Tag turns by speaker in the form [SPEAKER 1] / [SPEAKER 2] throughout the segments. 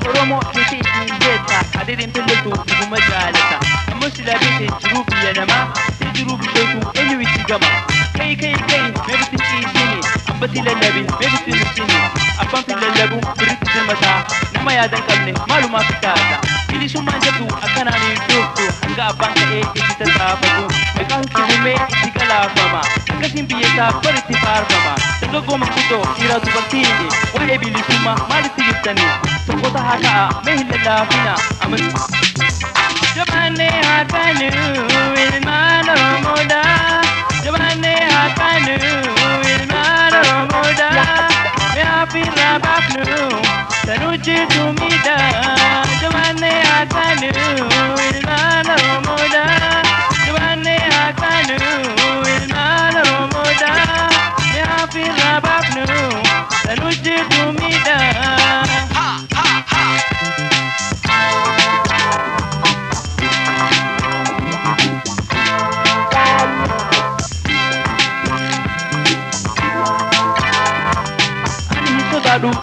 [SPEAKER 1] Oromo kiti indeta adedin pelletu kuma jalata amma silabe te jurubi yanama te jurubi shoku enyuiti gama kai mebiti sini ambati lallabi mebiti sini abban lallabu biriti mata nama ya dan kamne maluma fitata ili suma jabdu akana ni dokto hanga abban ka ikita tafatu meka hukume itikala fama kasim biyeta bariti farfama tagogo makudo ira dubatini wa ebili suma maliti yitani Sokota haka mehla lafina amal Jabane hakanu ilmana moda Jabane hakanu ilmana moda Me afira bafnu tanuji tumida Jabane hakanu ilmana moda Jabane hakanu ilmana moda Me afira bafnu tanuji tumida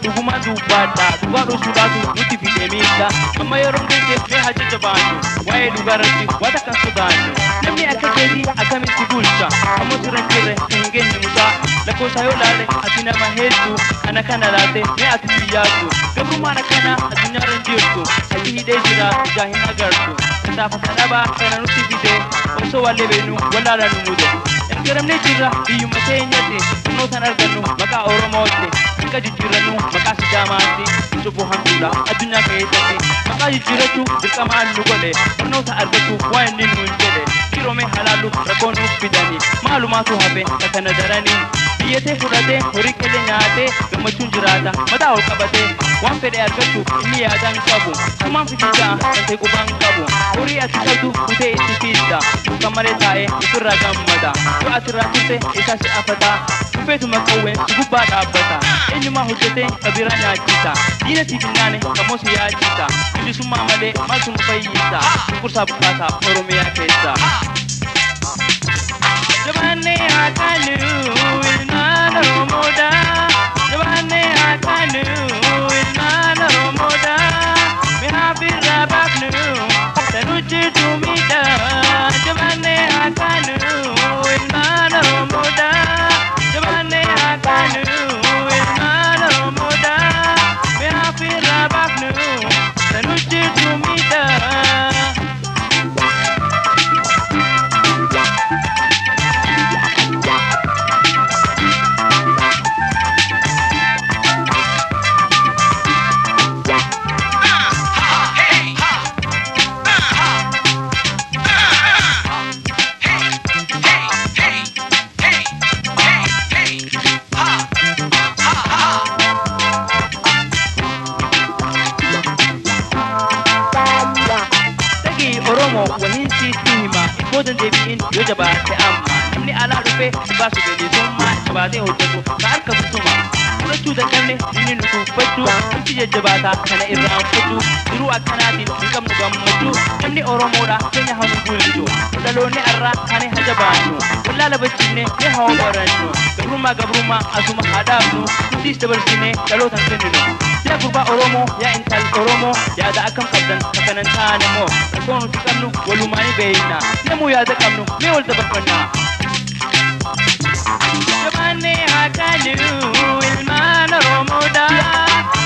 [SPEAKER 1] Duguma dubata dugaro sudatu nuti fidemita amma yaron gege me haje jabanu waye dugarati wata kan sudanu namni akakedi akami sigulta amma surantire ngeni musa la ko sayo lale atina mahetu anakana late me atiyatu gabuma nakana atinya ranjirtu aji hide jira jahin agartu ta fasadaba kana nuti fide oso wale benu wala la numudo engaramne jira biyu matenyate no tanarganu maka oromote jijiranu maka sijamati subu hamdula adunya kayetati maka jijiratu dirkama annugole barno ta argatu wayni nunjede kirome halalu rakonu bidani malumatu habe takana darani biyete furade horikele nyaate gamachun jirata mada olkabate wan fede argatu inni yadan kabu kuma fitija kante kuban kabu hori atikadu kute itifida kamare tae ikura gammada wa atirate isasi afata fetu makawe suguba dabata enyuma hujete kabira nyajita dina tibinane kamosi yajita ili summa male masum fayita kursa bukata oromia kesa Jabane hakanu ilmana romoda Jabane hakanu ilmana romoda Mehafira baknu tanuji tumida Jabane hakanu ilmana romoda Jabane hakanu ilmana romoda Mehafira baknu tanuji tumida Oromo wahin sistima ifodan debiin yo jabate amma namni ala rufe basu bele somma jabate hoto ka butuma kulatu da kanne dinin ku fatu kiti jabata kana irran fatu iru akanati ngam mugammatu namni oromo da kenya hanu buljo dalo ne arra kane hajabanu wallala baccinne ne hawo baranno gabruma asuma hadabnu kiti stabarsine dalo tan kenno ya gurba oromo ya intal oromo ya da akam kabdan kanan tane mo kono tikamnu walumani beina nemu ya da kamnu me wal da bakwana Jabane hakanu ilmana romoda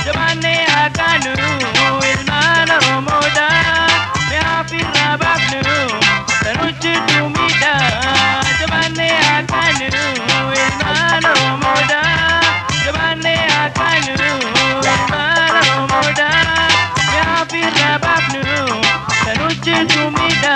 [SPEAKER 1] Jabane hakanu ilmana romoda me afira baknu tanuji tumida Jabane hakanu ilmana romoda Jabane hakanu ilmana romoda me afira baknu tanuji tumida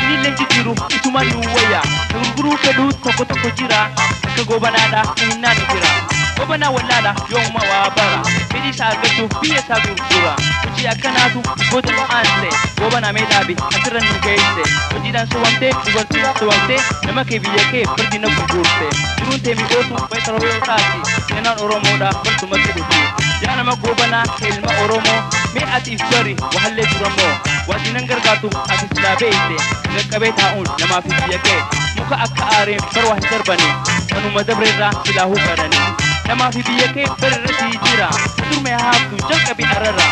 [SPEAKER 1] Sinillee jijjiiru isumaan nu wayya gurguruu fedhuu tokko jira akka goobanaadha hinnaan jira gobanaa wallaadha yooma waa bara fedhii isaa argachuuf biyya isaa gurgura hojii akkanaatu goota nu aanse goobanaa meedhaabi asirra nu geesse hojiidhaan sobamtee dubartii sobamtee nama kee biyya kee firdi na gurgurte jiruun tee miidhootu baytaroo taati seenaan oromoodha bartumatti dhufi yaa nama goobanaa ilma oromoo mee atiif bari wahallee duramoo wasinan gargaartu ati silaa beeyte qaqqabee taa'uun namaaf biyya kee muka akka aareen barwaa hin darbane kanuma dabreerraa silaahuu barane namaaf biyya kee bararra sii jira turme haaftu jalqabii ararra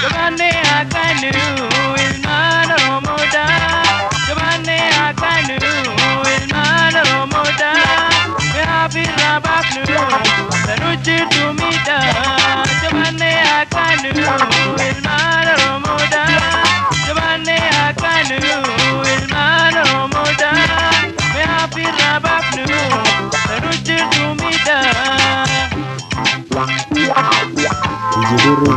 [SPEAKER 1] Jabaanee akaanu ilmaan oromooda Jabaanee akaanu ilmaan oromooda mehaafirraa baafnu sanu jirtu miidha Jabaanee akaanu ilmaan oromooda Jabaanee akaanu ilmaan oromooda mehaafirraa baafnu sanu jirtu miidha
[SPEAKER 2] Jiduru